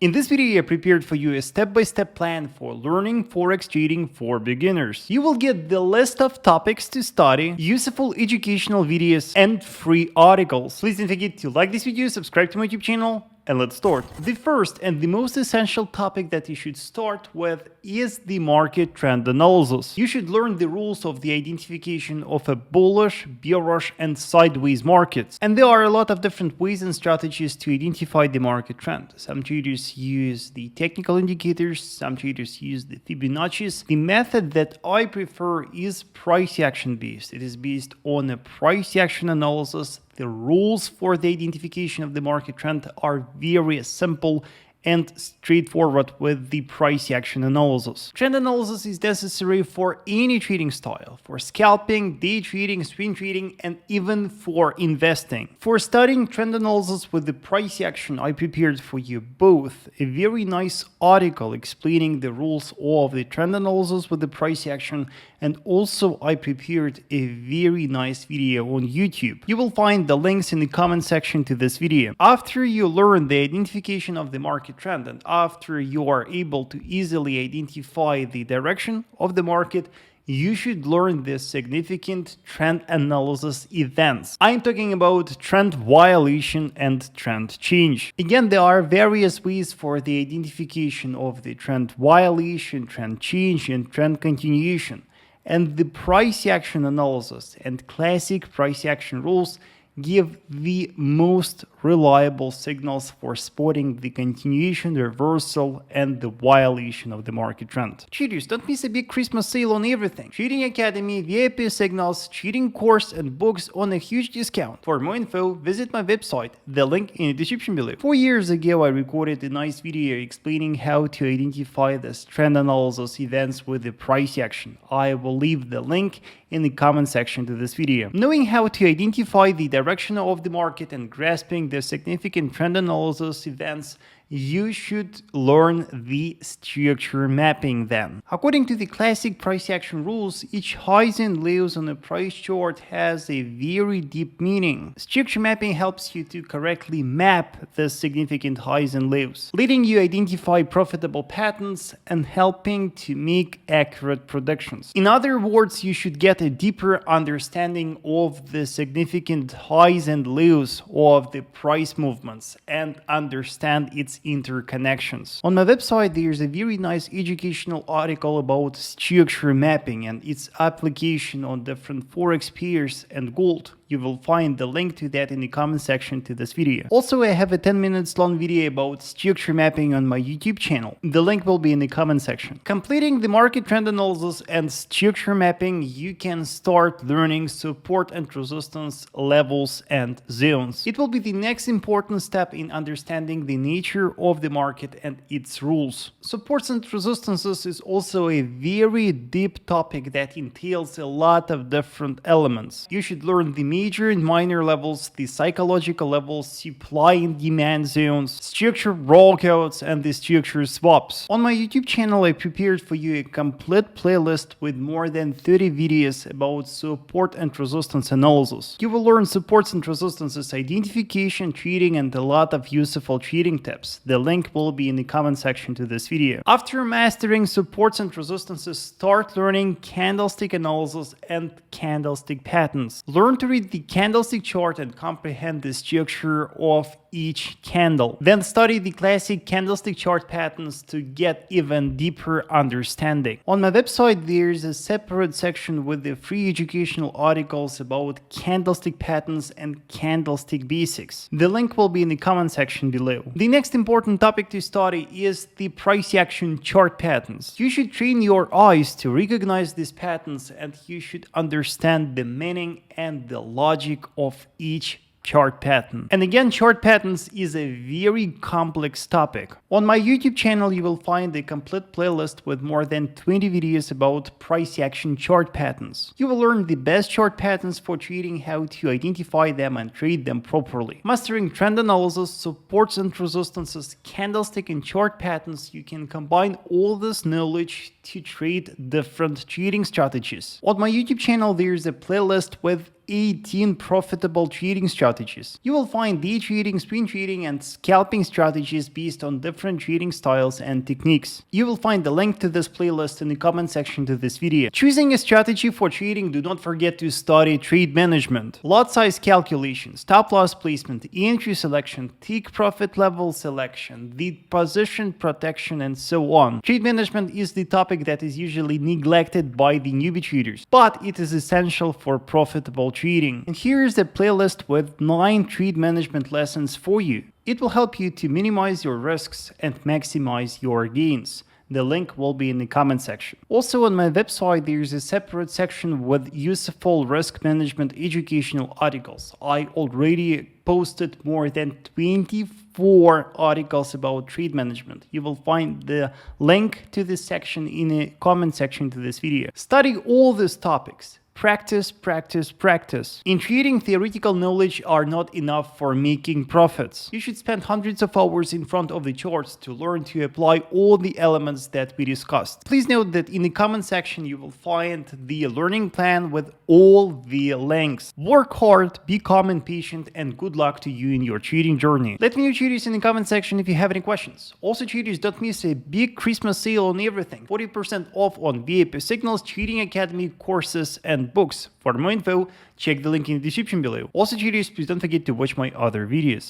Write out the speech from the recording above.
In this video, I prepared for you a step-by-step plan for learning Forex trading for beginners. You will get the list of topics to study, useful educational videos, and free articles. Please don't forget to like this video, subscribe to my YouTube channel, and let's start. The first and the most essential topic that you should start with is the market trend analysis. You should learn the rules of the identification of a bullish, bearish, and sideways markets. And there are a lot of different ways and strategies to identify the market trend. Some traders use the technical indicators, some traders use the Fibonacci's. The method that I prefer is price action based. It is based on a price action analysis. The rules for the identification of the market trend are very simple and straightforward with the price action analysis. Trend analysis is necessary for any trading style, for scalping, day trading, swing trading, and even for investing. For studying trend analysis with the price action, I prepared for you both a very nice article explaining the rules of the trend analysis with the price action, and also I prepared a very nice video on YouTube. You will find the links in the comment section to this video. After you learn the identification of the market trend and after you are able to easily identify the direction of the market, you should learn the significant trend analysis events. I'm talking about trend violation and trend change. Again, there are various ways for the identification of the trend violation, trend change, and trend continuation. And the price action analysis and classic price action rules give the most reliable signals for spotting the continuation, reversal, and the violation of the market trend. Traders, don't miss a big Christmas sale on everything. Trading Academy, VIP signals, trading course, and books on a huge discount. For more info, visit my website, the link in the description below. 4 years ago, I recorded a nice video explaining how to identify this trend analysis events with the price action. I will leave the link in the comment section to this video. Knowing how to identify the direction of the market and grasping the significant trend analysis events, you should learn the structure mapping then. According to the classic price action rules, each highs and lows on a price chart has a very deep meaning. Structure mapping helps you to correctly map the significant highs and lows, letting you identify profitable patterns and helping to make accurate predictions. In other words, you should get a deeper understanding of the significant highs and lows of the price movements and understand its interconnections. On my website, there's a very nice educational article about structure mapping and its application on different Forex pairs and gold. You will find the link to that in the comment section to this video. Also, I have a 10 minutes long video about structure mapping on my YouTube channel. The link will be in the comment section. Completing the market trend analysis and structure mapping, you can start learning support and resistance levels and zones. It will be the next important step in understanding the nature of the market and its rules. Supports and resistances is also a very deep topic that entails a lot of different elements. You should learn the major and minor levels, the psychological levels, supply and demand zones, structure rollouts, and the structure swaps. On my YouTube channel, I prepared for you a complete playlist with more than 30 videos about support and resistance analysis. You will learn supports and resistances identification, trading, and a lot of useful trading tips. The link will be in the comment section to this video. After mastering supports and resistances, start learning candlestick analysis and candlestick patterns. Learn to read the candlestick chart and comprehend the structure of each candle. Then study the classic candlestick chart patterns to get even deeper understanding. On my website, there's a separate section with the free educational articles about candlestick patterns and candlestick basics. The link will be in the comment section below. The next important topic to study is the price action chart patterns. You should train your eyes to recognize these patterns, and you should understand the meaning and the logic of each chart pattern. And again, chart patterns is a very complex topic. On my YouTube channel, you will find a complete playlist with more than 20 videos about price action chart patterns. You will learn the best chart patterns for trading, how to identify them and trade them properly. Mastering trend analysis, supports and resistances, candlestick and chart patterns, you can combine all this knowledge to trade different trading strategies. On my YouTube channel, there's a playlist with 18 profitable trading strategies. You will find day trading, swing trading, and scalping strategies based on different trading styles and techniques. You will find the link to this playlist in the comment section to this video. Choosing a strategy for trading, do not forget to study trade management, lot size calculation, stop loss placement, entry selection, take profit level selection, the position protection, and so on. Trade management is the topic that is usually neglected by the newbie traders, but it is essential for profitable trading. And here is a playlist with 9 trade management lessons for you. It will help you to minimize your risks and maximize your gains. The link will be in the comment section. Also on my website, there's a separate section with useful risk management educational articles. I already posted more than 24 articles about trade management. You will find the link to this section in the comment section to this video. Study all these topics. Practice, practice, practice. In trading, theoretical knowledge are not enough for making profits. You should spend hundreds of hours in front of the charts to learn to apply all the elements that we discussed. Please note that in the comment section you will find the learning plan with all the links. Work hard, be calm and patient, and good luck to you in your trading journey. Let me know, traders, in the comment section if you have any questions. Also, traders, don't miss a big Christmas sale on everything. 40% off on VIP Signals, Trading Academy courses, and books. For more info, check the link in the description below. Also, traders, please don't forget to watch my other videos.